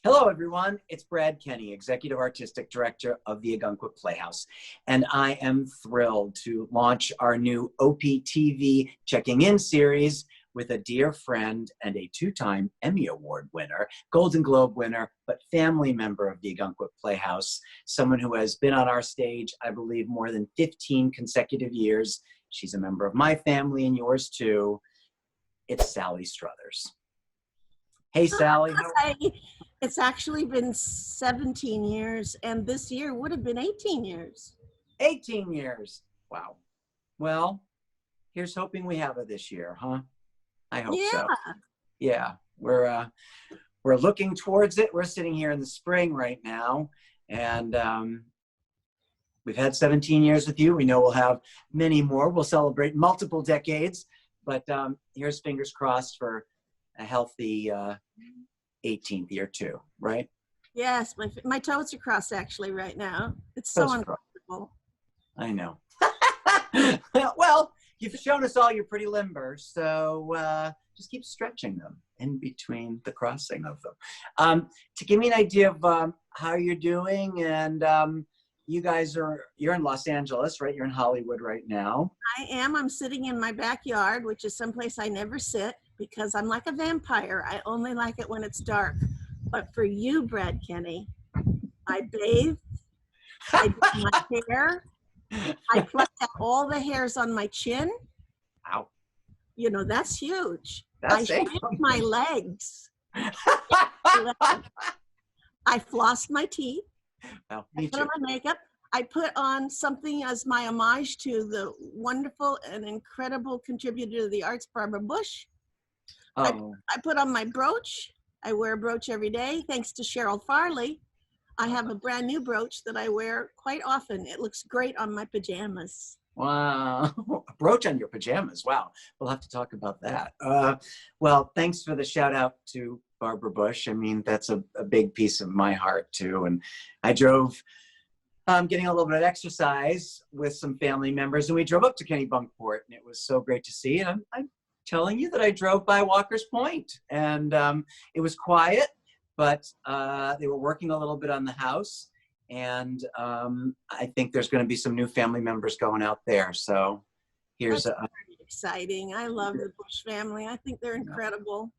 Hello, everyone. It's Brad Kenny, Executive Artistic Director of the Ogunquit Playhouse. And I am thrilled to launch our new OPTV Checking In series with a dear friend and a two-time Emmy Award winner, Golden Globe winner, but family member of the Ogunquit Playhouse, someone who has been on our stage, I believe, more than 15 consecutive years. She's a member of my family and yours too. It's Sally Struthers. Hey, Sally. It's actually been 17 years, and this year would have been 18 years. 18 years. Wow. Well, here's hoping we have it this year, huh? I hope so. Yeah, we're looking towards it. We're sitting here in the spring right now, and we've had 17 years with you. We know we'll have many more. We'll celebrate multiple decades, but here's fingers crossed for a healthy 18th year too, right? Yes, my toes are crossed actually right now. It's so uncomfortable. I know. Well, you've shown us all your pretty limbers, so just keep stretching them in between the crossing of them. To give me an idea of how you're doing, and you guys you're in Los Angeles, right? You're in Hollywood right now. I am. I'm sitting in my backyard, which is someplace I never sit because I'm like a vampire. I only like it when it's dark. But for you, Brad Kenny, I bathe, I do my hair, I plucked out all the hairs on my chin. Wow. You know, that's huge. I shaved my legs. I flossed my teeth. Well, I put on my makeup. I put on something as my homage to the wonderful and incredible contributor to the arts, Barbara Bush. Oh. I put on my brooch. I wear a brooch every day, thanks to Cheryl Farley. I have a brand new brooch that I wear quite often. It looks great on my pajamas. Wow, a brooch on your pajamas. Wow, we'll have to talk about that. Well, thanks for the shout out to Barbara Bush. I mean, that's a big piece of my heart too. And I drove, getting a little bit of exercise with some family members, and we drove up to Kennebunkport, and it was so great to see. And I'm telling you that I drove by Walker's Point, and it was quiet, but they were working a little bit on the house. And I think there's going to be some new family members going out there. So here's That's very exciting. I love the Bush family. I think they're incredible.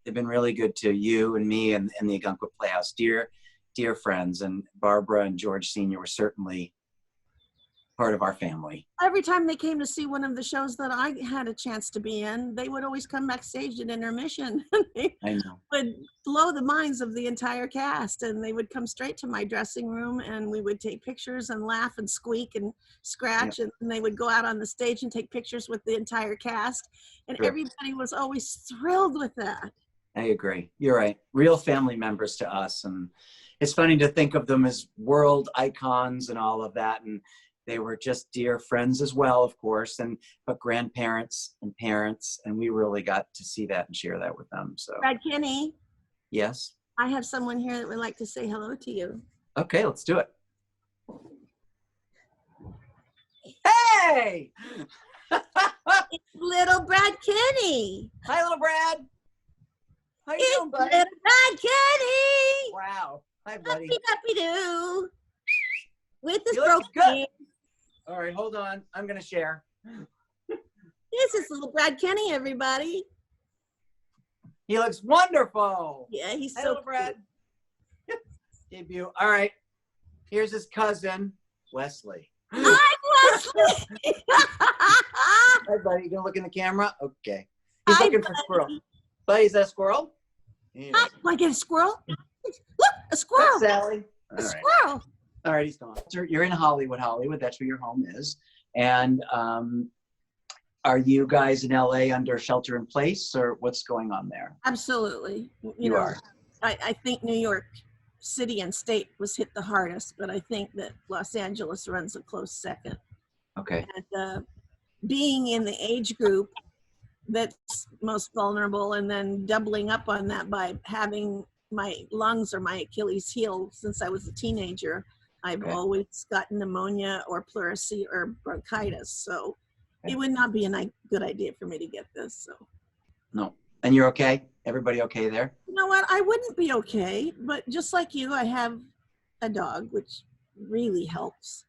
They've been really good to you and me and the Ogunquit Playhouse. Dear friends, and Barbara and George Sr. were certainly part of our family. Every time they came to see one of the shows that I had a chance to be in, they would always come backstage at intermission. They would blow the minds of the entire cast, and they would come straight to my dressing room, and we would take pictures and laugh and squeak and scratch, and they would go out on the stage and take pictures with the entire cast, and everybody was always thrilled with that. I agree. You're right. Real family members to us, and it's funny to think of them as world icons and all of that, and they were just dear friends as well, of course, but grandparents and parents, and we really got to see that and share that with them. So, Brad Kenny. Yes? I have someone here that would like to say hello to you. Okay, let's do it. Hey! It's little Brad Kenny. Hi, little Brad. How you doing, buddy? Little Brad Kenny. Wow. Hi, buddy. Happy do. With this broken. All right, hold on. I'm going to share. This is little Brad Kenny, everybody. He looks wonderful. Yeah, he's Hi, so little Brad. Debut. All right. Here's his cousin, Wesley. Hi, Wesley. Hi, buddy. You going to look in the camera? Okay. He's looking for squirrel. Buddy, is that a squirrel? Hi, do I get a squirrel? Look, a squirrel. Hi, Sally. A squirrel. All right, he's gone. You're in Hollywood. That's where your home is. And are you guys in LA under shelter in place, or what's going on there? Absolutely. You are. I think New York City and state was hit the hardest, but I think that Los Angeles runs a close second. Okay. And being in the age group that's most vulnerable, and then doubling up on that by having my lungs or my Achilles heel since I was a teenager, I've always gotten pneumonia or pleurisy or bronchitis. So it would not be a good idea for me to get this. So. No. And you're okay? Everybody okay there? You know what? I wouldn't be okay, but just like you, I have a dog, which really helps.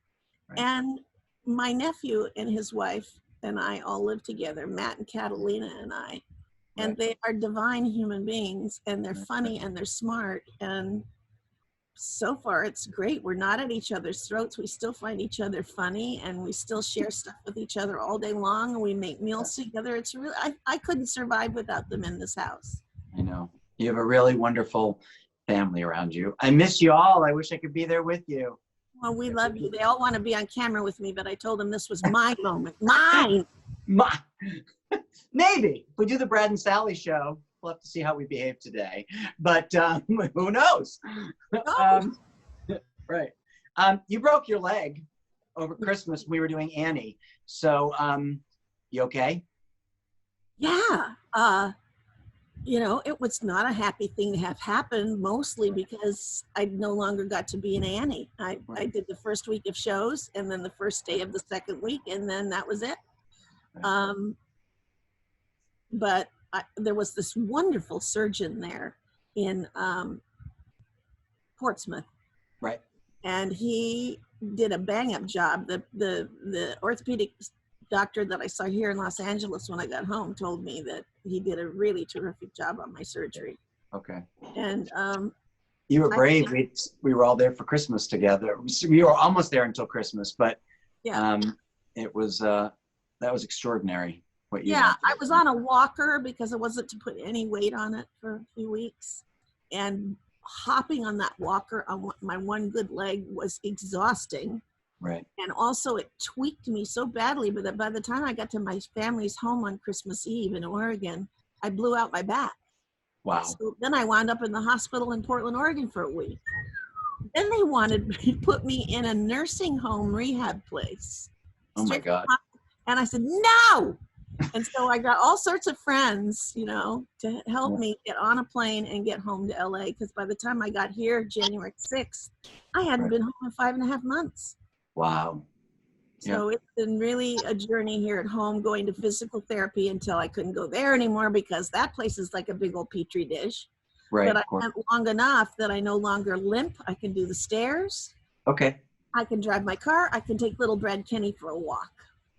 Right. And my nephew and his wife and I all live together, Matt and Catalina and I. And Right. they are divine human beings, and they're Right. funny and they're smart. And so far it's great. We're not at each other's throats. We still find each other funny, and we still share stuff with each other all day long, and we make meals together. It's really, I couldn't survive without them in this house. I know. You have a really wonderful family around you. I miss you all. I wish I could be there with you. Well, we love you. They all want to be on camera with me, but I told them this was my moment. Mine. Maybe if we do the Brad and Sally show, we'll have to see how we behave today. But who knows? Right. You broke your leg over Christmas. We were doing Annie. So you okay? Yeah. You know, it was not a happy thing to have happen, mostly because I no longer got to be an Annie. I did the first week of shows, and then the first day of the second week, and then that was it. But there was this wonderful surgeon there in Portsmouth. Right. And he did a bang-up job. The orthopedic doctor that I saw here in Los Angeles when I got home told me that he did a really terrific job on my surgery. Okay. And you were brave. We were all there for Christmas together. We were almost there until Christmas, but yeah, it was that was extraordinary. What you I was on a walker because I wasn't to put any weight on it for a few weeks, and hopping on that walker on my one good leg was exhausting. Right. And also it tweaked me so badly, but that by the time I got to my family's home on Christmas Eve in Oregon, I blew out my back. Wow. So then I wound up in the hospital in Portland, Oregon for a week. Then they wanted to put me in a nursing home rehab place. Oh my God. And I said, no. And so I got all sorts of friends, you know, to help me get on a plane and get home to LA. Because by the time I got here, January 6th, I hadn't been home in 5.5 months. Wow. So it's been really a journey here at home, going to physical therapy until I couldn't go there anymore because that place is like a big old petri dish. Right. But I went long enough that I no longer limp. I can do the stairs. Okay. I can drive my car. I can take little Brad Kenny for a walk.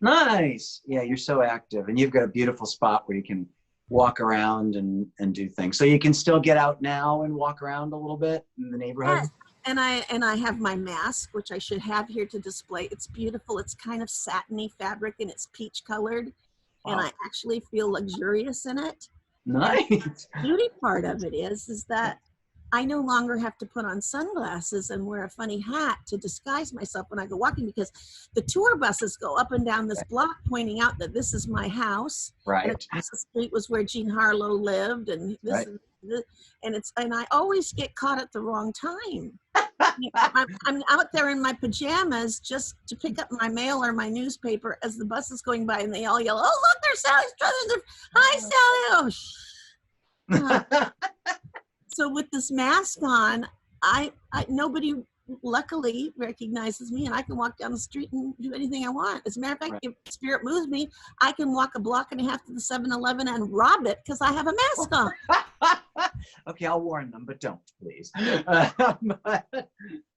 Nice. Yeah, you're so active, and you've got a beautiful spot where you can walk around and do things. So you can still get out now and walk around a little bit in the neighborhood. Yes. And I have my mask, which I should have here to display. It's beautiful. It's kind of satiny fabric, and it's peach colored. Wow. And I actually feel luxurious in it. Nice. And the beauty part of it is that I no longer have to put on sunglasses and wear a funny hat to disguise myself when I go walking, because the tour buses go up and down this block pointing out that this is my house. Right. And across the street was where Jean Harlow lived, and this and I always get caught at the wrong time. I'm out there in my pajamas just to pick up my mail or my newspaper as the bus is going by, and they all yell, "Oh, look, there's Sally Struthers! Hi, Sally!" Oh, so with this mask on, nobody luckily recognizes me, and I can walk down the street and do anything I want. As a matter of fact, if spirit moves me, I can walk a block and a half to the 7-Eleven and rob it because I have a mask on. Okay, I'll warn them, but don't, please. And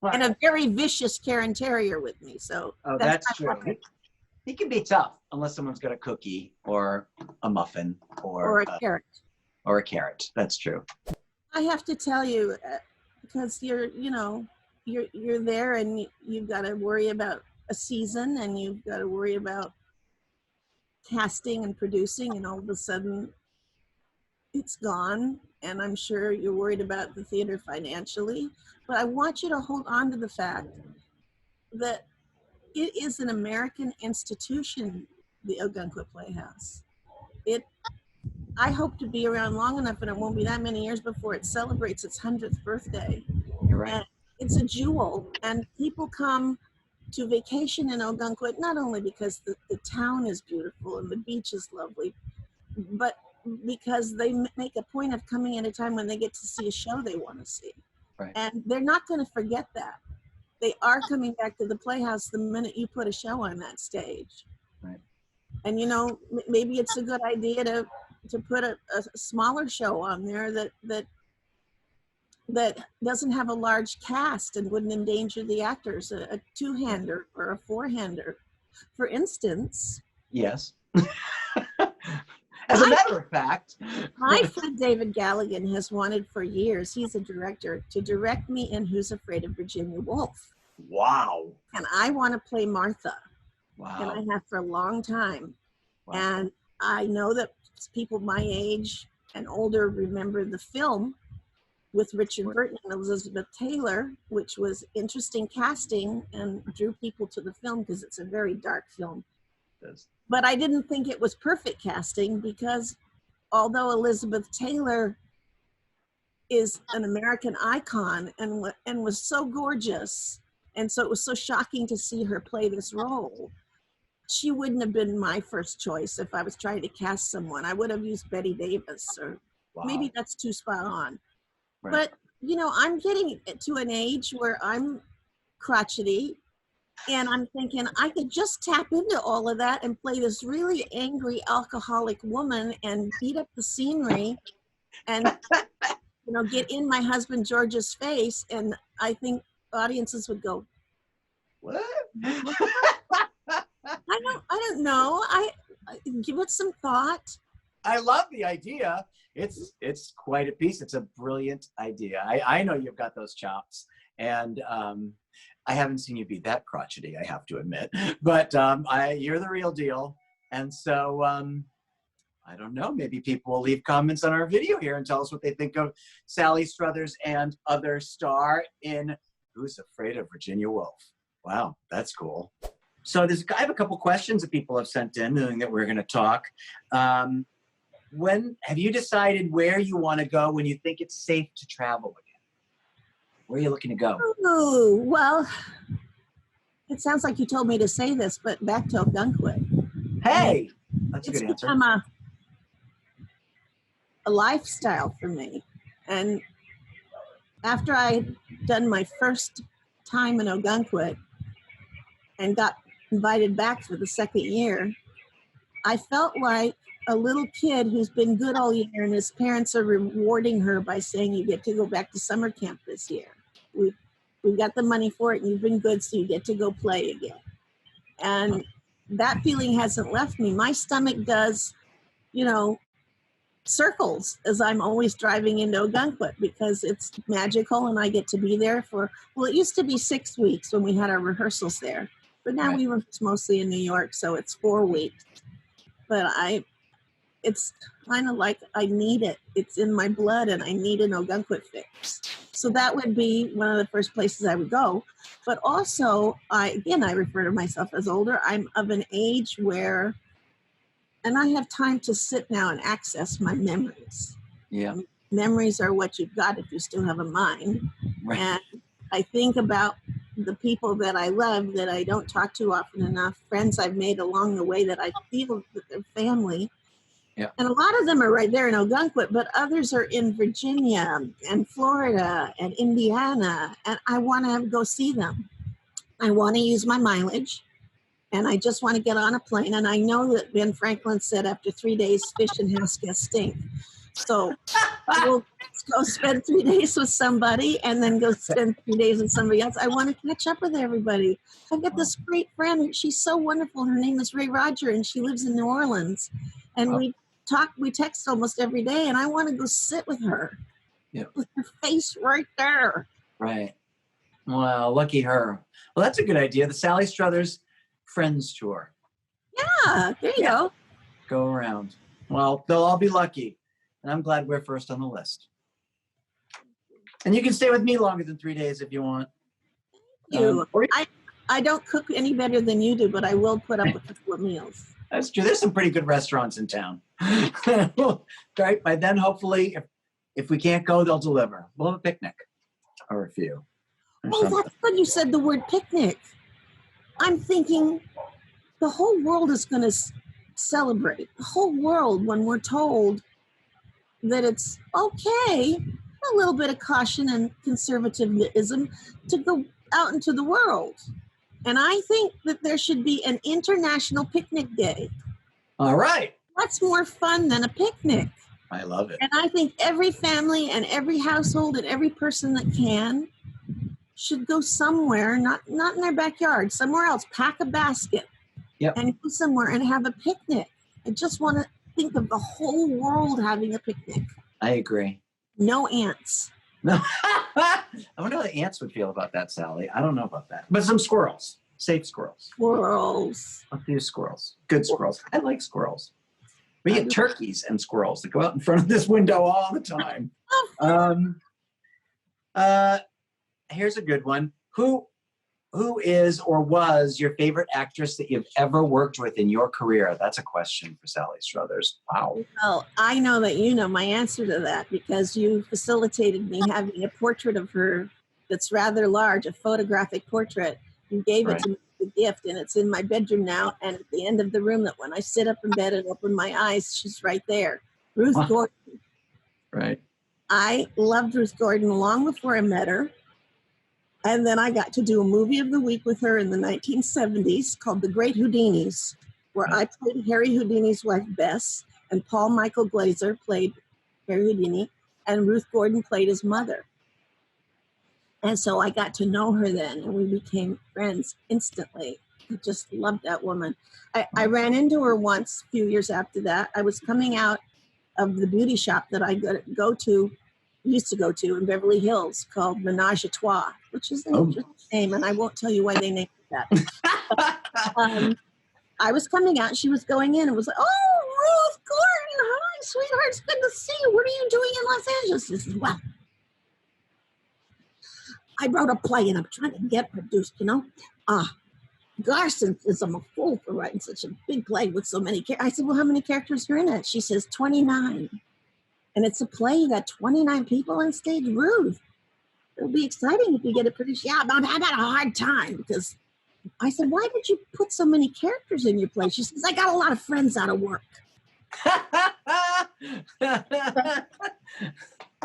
a very vicious Karen Terrier with me, so that's true. He can be tough unless someone's got a cookie or a muffin or a carrot. Or a carrot. That's true. I have to tell you, because you're there, and you've got to worry about a season, and you've got to worry about casting and producing, and all of a sudden it's gone. And I'm sure you're worried about the theater financially, but I want you to hold on to the fact that it is an American institution, the Ogunquit Playhouse. I hope to be around long enough, and it won't be that many years before it celebrates its 100th birthday. You're right. And it's a jewel, and people come to vacation in Ogunquit not only because the town is beautiful and the beach is lovely, but because they make a point of coming at a time when they get to see a show they want to see. Right. And they're not going to forget that. They are coming back to the Playhouse the minute you put a show on that stage. Right. And maybe it's a good idea to to put a smaller show on there that doesn't have a large cast and wouldn't endanger the actors, a two-hander or a four-hander. For instance. Yes. As a matter of fact. My friend David Galligan has wanted for years, he's a director, to direct me in Who's Afraid of Virginia Woolf. Wow. And I want to play Martha. Wow. And I have for a long time. Wow. And I know that people my age and older remember the film with Richard Burton and Elizabeth Taylor, which was interesting casting and drew people to the film because it's a very dark film. Yes. But I didn't think it was perfect casting because although Elizabeth Taylor is an American icon and was so gorgeous, and so it was so shocking to see her play this role, she wouldn't have been my first choice if I was trying to cast someone. I would have used Bette Davis, or maybe that's too spot on. Right. But, you know, I'm getting to an age where I'm crotchety, and I'm thinking I could just tap into all of that and play this really angry alcoholic woman and beat up the scenery and, you know, get in my husband George's face. And I think audiences would go, what? I don't know. I give it some thought. I love the idea. It's quite a piece. It's a brilliant idea. I know you've got those chops, and I haven't seen you be that crotchety, I have to admit, but you're the real deal. And so I don't know, maybe people will leave comments on our video here and tell us what they think of Sally Struthers and other star in Who's Afraid of Virginia Woolf. Wow, that's cool. So I have a couple questions that people have sent in knowing that we're going to talk. When have you decided where you want to go when you think it's safe to travel again? Where are you looking to go? Oh, well, it sounds like you told me to say this, but back to Ogunquit. Hey, that's a good answer. It's become a lifestyle for me. And after I'd done my first time in Ogunquit and got invited back for the second year, I felt like a little kid who's been good all year and his parents are rewarding her by saying, you get to go back to summer camp this year. We've got the money for it and you've been good, so you get to go play again. And that feeling hasn't left me. My stomach does, you know, circles as I'm always driving into Ogunquit because it's magical and I get to be there for, well, it used to be 6 weeks when we had our rehearsals there, but now we were mostly in New York, so it's 4 weeks. But it's kind of like I need it. It's in my blood and I need an Ogunquit fix. So that would be one of the first places I would go. But also, I refer to myself as older. I'm of an age where, and I have time to sit now and access my memories. Yeah. Memories are what you've got if you still have a mind. Right. And I think about the people that I love that I don't talk to often enough, friends I've made along the way that I feel that they're family. Yeah. And a lot of them are right there in Ogunquit, but others are in Virginia and Florida and Indiana, and I want to go see them. I want to use my mileage, and I just want to get on a plane. And I know that Ben Franklin said after 3 days, fish and house guests stink. So we'll go spend 3 days with somebody and then go spend 3 days with somebody else. I want to catch up with everybody. I've got this great friend. She's so wonderful. Her name is Ray Roger, and she lives in New Orleans. And we text almost every day, and I want to go sit with her. Yeah. With her face right there. Right. Well, lucky her. Well, that's a good idea. The Sally Struthers Friends Tour. Yeah, there you go. Go around. Well, they'll all be lucky. And I'm glad we're first on the list. And you can stay with me longer than 3 days if you want. I don't cook any better than you do, but I will put up with a couple of meals. That's true. There's some pretty good restaurants in town. Right. By then, hopefully, if we can't go, they'll deliver. We'll have a picnic or a few. Oh, that's good you said the word picnic. I'm thinking the whole world is going to celebrate. The whole world when we're told that it's okay, a little bit of caution and conservatism to go out into the world. And I think that there should be an International Picnic Day. All right. What's more fun than a picnic? I love it. And I think every family and every household and every person that can should go somewhere, not in their backyard, somewhere else, pack a basket and go somewhere and have a picnic. I just want to think of the whole world having a picnic. I agree. No ants. No. I wonder how the ants would feel about that, Sally. I don't know about that. But some squirrels. Safe squirrels. Squirrels. A few squirrels. Good squirrels. I like squirrels. We get turkeys and squirrels that go out in front of this window all the time. Here's a good one. Who is or was your favorite actress that you've ever worked with in your career? That's a question for Sally Struthers. Wow. Well, I know that you know my answer to that because you facilitated me having a portrait of her that's rather large, a photographic portrait. You gave it to me as a gift, and it's in my bedroom now. And at the end of the room, that when I sit up in bed and open my eyes, she's right there. Ruth Gordon. Right. I loved Ruth Gordon long before I met her. And then I got to do a movie of the week with her in the 1970s called The Great Houdinis, where I played Harry Houdini's wife, Bess, and Paul Michael Glaser played Harry Houdini, and Ruth Gordon played his mother. And so I got to know her then, and we became friends instantly. I just loved that woman. I ran into her once a few years after that. I was coming out of the beauty shop that I used to go to in Beverly Hills called Menage a Trois, which is an interesting name, and I won't tell you why they named it that. I was coming out, she was going in and was like, "Oh, Ruth Gordon, hi, sweetheart, it's good to see you. What are you doing in Los Angeles?" She says, "Well, I wrote a play and I'm trying to get produced, you know. Garson says I'm a fool for writing such a big play with so many characters." I said, "Well, how many characters are in it?" She says, 29. And it's a play, you got 29 people on stage. Ruth, it'll be exciting if you get it produced. Yeah, but I've had a hard time because I said, "Why did you put so many characters in your play?" She says, "I got a lot of friends out of work."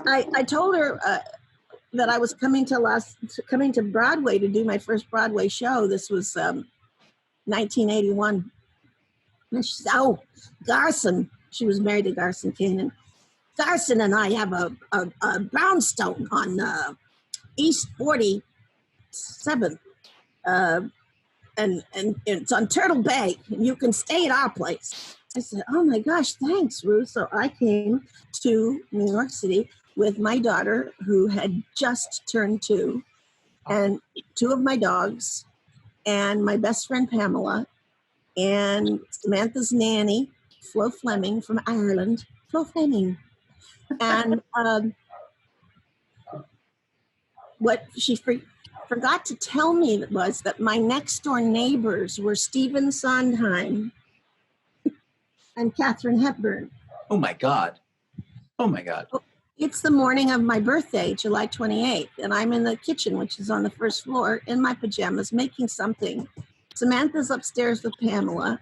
I told her that I was coming to Broadway to do my first Broadway show. This was 1981. And she said, "Oh, Garson," she was married to Garson Kanin. "Garson and I have a brownstone on East 47th, and it's on Turtle Bay, and you can stay at our place." I said, "Oh my gosh, thanks, Ruth." So I came to New York City with my daughter, who had just turned 2, and 2 of my dogs, and my best friend Pamela, and Samantha's nanny, Flo Fleming from Ireland. Flo Fleming. And what she forgot to tell me was that my next door neighbors were Stephen Sondheim and Katharine Hepburn. Oh my God. Oh my God. It's the morning of my birthday, July 28th, and I'm in the kitchen, which is on the first floor, in my pajamas, making something. Samantha's upstairs with Pamela,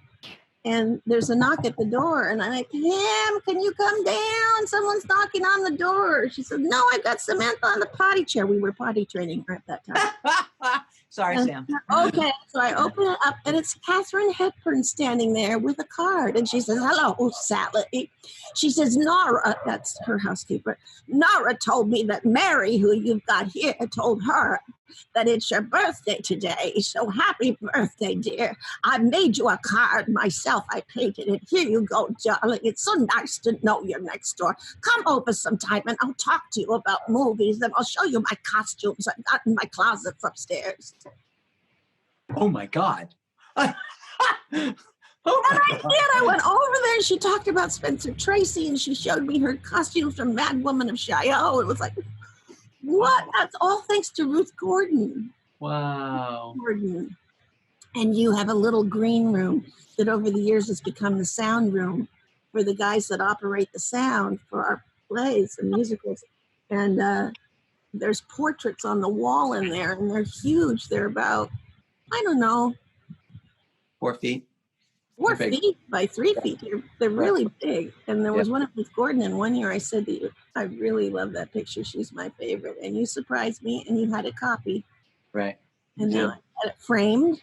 and there's a knock at the door, and I'm like, "Pam, can you come down? Someone's knocking on the door." She said, "No, I got Samantha on the potty chair." We were potty training her at that time. Sorry, Sam. Okay, so I open it up, and it's Katharine Hepburn standing there with a card, and she says, "Hello, Sally." She says, "Nora," that's her housekeeper, "Nora told me that Mary, who you've got here, told her that it's your birthday today. So happy birthday, dear. I made you a card myself. I painted it. Here you go, darling. It's so nice to know you're next door. Come over sometime and I'll talk to you about movies, and I'll show you my costumes I've got in my closets upstairs." Oh my God. And I went over there and she talked about Spencer Tracy, and she showed me her costumes from Mad Woman of Chaillot. It was like, what? That's all thanks to Ruth Gordon. Wow. Ruth Gordon. And you have a little green room that over the years has become the sound room for the guys that operate the sound for our plays and musicals. And there's portraits on the wall in there, and they're huge. They're about, I don't know, 4 feet. 4 feet by 3 feet. They're really big. And there was one of Ruth Gordon, and one year I said to you, "I really love that picture. She's my favorite." And you surprised me, and you had a copy. Right. And now I had it framed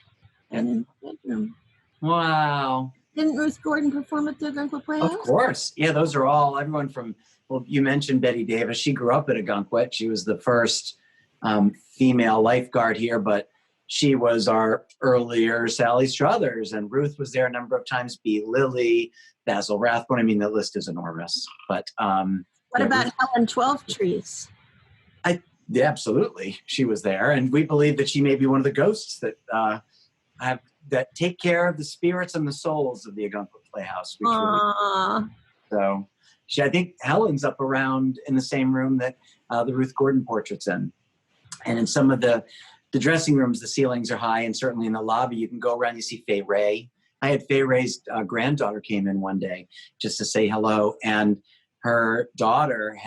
and in the bedroom. Wow. Didn't Ruth Gordon perform at the Ogunquit Playhouse? Of course. Yeah, those are all, everyone from, well, you mentioned Betty Davis. She grew up at Ogunquit. She was the first female lifeguard here, but she was our earlier Sally Struthers, and Ruth was there a number of times. B. Lilly, Basil Rathbone. I mean, the list is enormous. But what about Helen Twelvetrees? Yeah, absolutely. She was there, and we believe that she may be one of the ghosts that that take care of the spirits and the souls of the Ogunquit Playhouse. So, I think Helen's up around in the same room that the Ruth Gordon portrait's in, and in some of the dressing rooms, the ceilings are high, and certainly in the lobby, you can go around. You see Fay Ray. I had Fay Ray's granddaughter came in one day just to say hello, and her daughter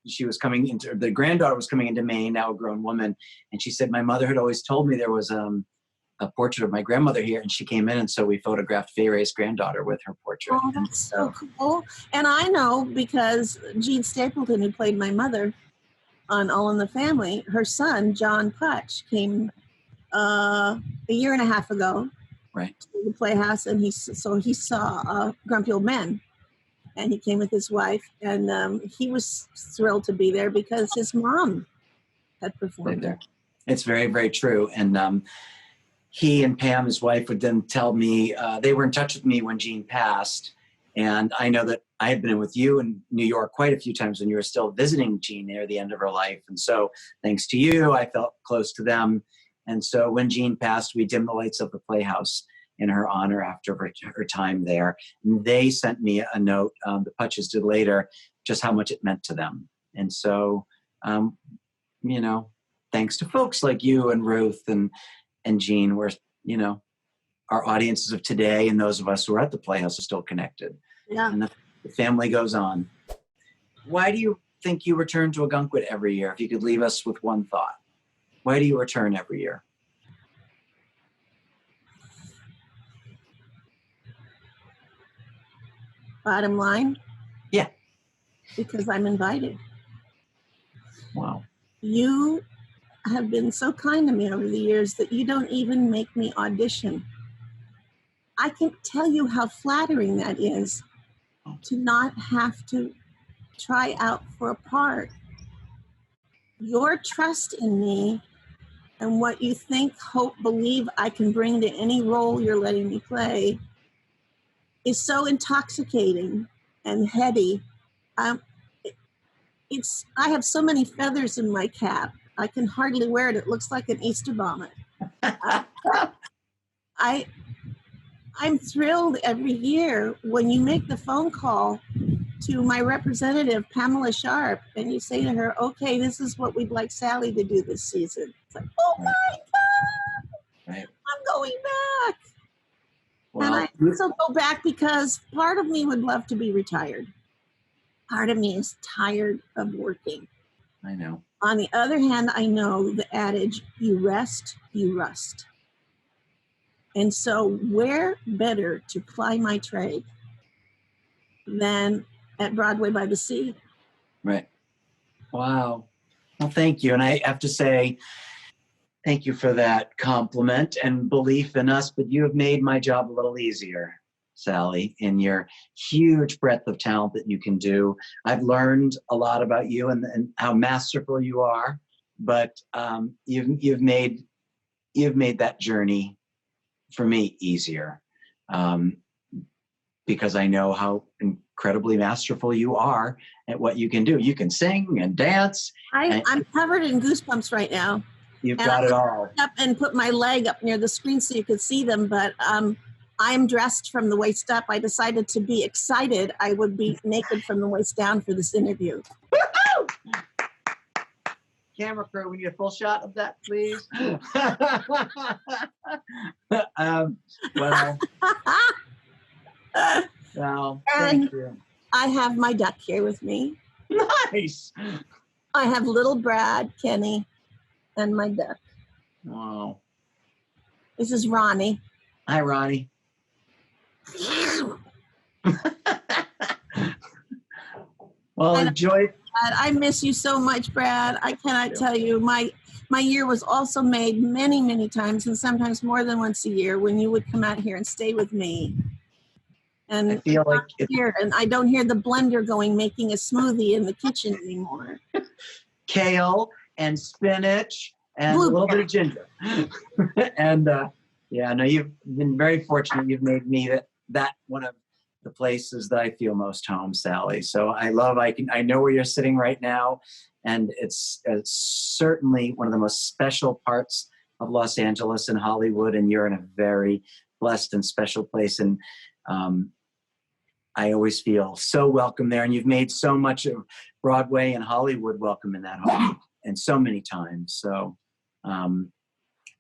the granddaughter was coming into Maine, now a grown woman, and she said, my mother had always told me there was a portrait of my grandmother here, and she came in, and so we photographed Fay Ray's granddaughter with her portrait. Oh, that's so cool. And I know because Gene Stapleton, who played my mother on All in the Family, her son, John Putch, came a year and a half ago to the Playhouse, and he saw Grumpy Old Men. And he came with his wife, and he was thrilled to be there because his mom had performed there. It's very, very true. And he and Pam, his wife, would then tell me, they were in touch with me when Jean passed. And I know that I had been with you in New York quite a few times when you were still visiting Jean near the end of her life. And so thanks to you, I felt close to them. And so when Jean passed, we dimmed the lights of the Playhouse in her honor after her time there. And they sent me a note, the Putches did later, just how much it meant to them. And so, thanks to folks like you and Ruth and Jean, we're, our audiences of today and those of us who are at the Playhouse are still connected. Yeah. And the family goes on. Why do you think you return to Ogunquit every year? If you could leave us with one thought, why do you return every year? Bottom line? Yeah. Because I'm invited. Wow. You have been so kind to me over the years that you don't even make me audition. I can tell you how flattering that is to not have to try out for a part. Your trust in me and what you think, hope, believe I can bring to any role you're letting me play is so intoxicating and heady. I have so many feathers in my cap. I can hardly wear it. It looks like an Easter bonnet. I'm thrilled every year when you make the phone call to my representative, Pamela Sharp, and you say to her, okay, this is what we'd like Sally to do this season. It's like, oh my God, I'm going back. Well, and I also go back because part of me would love to be retired. Part of me is tired of working. I know. On the other hand, I know the adage, you rest, you rust. And so where better to ply my trade than at Broadway by the Sea? Right. Wow. Well, thank you. And I have to say, thank you for that compliment and belief in us, but you have made my job a little easier, Sally, in your huge breadth of talent that you can do. I've learned a lot about you and how masterful you are, but you've made that journey for me easier because I know how incredibly masterful you are at what you can do. You can sing and dance. I'm covered in goosebumps right now. You've got it all. Up and put my leg up near the screen so you could see them, but I am dressed from the waist up. I decided to be excited. I would be naked from the waist down for this interview. Woo-hoo! Camera crew, we need a full shot of that, please. Well, thank you. I have my duck here with me. Nice. I have little Brad, Kenny, and my duck. Wow. This is Ronnie. Hi, Ronnie. Well, enjoy. I miss you so much, Brad. I cannot tell you. My year was also made many, many times, and sometimes more than once a year, when you would come out here and stay with me. And I feel like and I don't hear the blender going, making a smoothie in the kitchen anymore. Kale and spinach and a little bit of ginger. And yeah, no, you've been very fortunate. You've made me that one of the places that I feel most home, Sally. So I know where you're sitting right now, and it's certainly one of the most special parts of Los Angeles and Hollywood, and you're in a very blessed and special place. And I always feel so welcome there, and you've made so much of Broadway and Hollywood welcome in that home, and so many times. So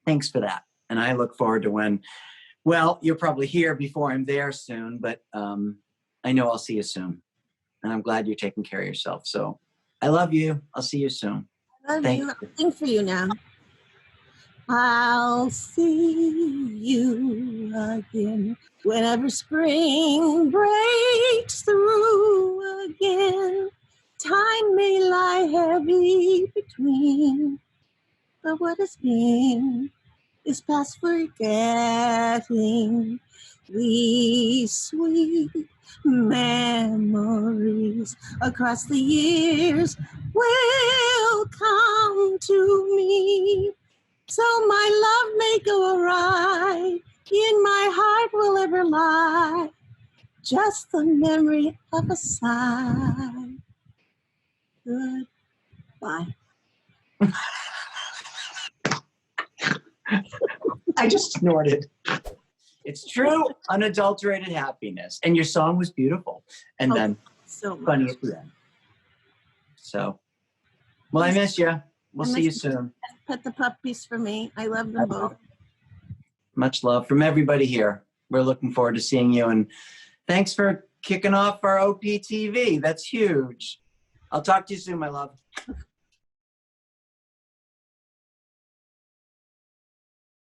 thanks for that. And I look forward to when, well, you're probably here before I'm there soon, but I know I'll see you soon. And I'm glad you're taking care of yourself. So I love you. I'll see you soon. I love you. I'll sing for you now. I'll see you again whenever spring breaks through again. Time may lie heavy between, but what has been is past forgetting. These sweet memories across the years will come to me. So my love may go awry, in my heart will ever lie just the memory of a sigh. Goodbye. I just snorted. It's true, unadulterated happiness. And your song was beautiful. And then so funny at the end. So, well, I miss you. We'll see you soon. Pet the puppies for me. I love them both. Much love from everybody here. We're looking forward to seeing you. And thanks for kicking off our OPTV. That's huge. I'll talk to you soon, my love.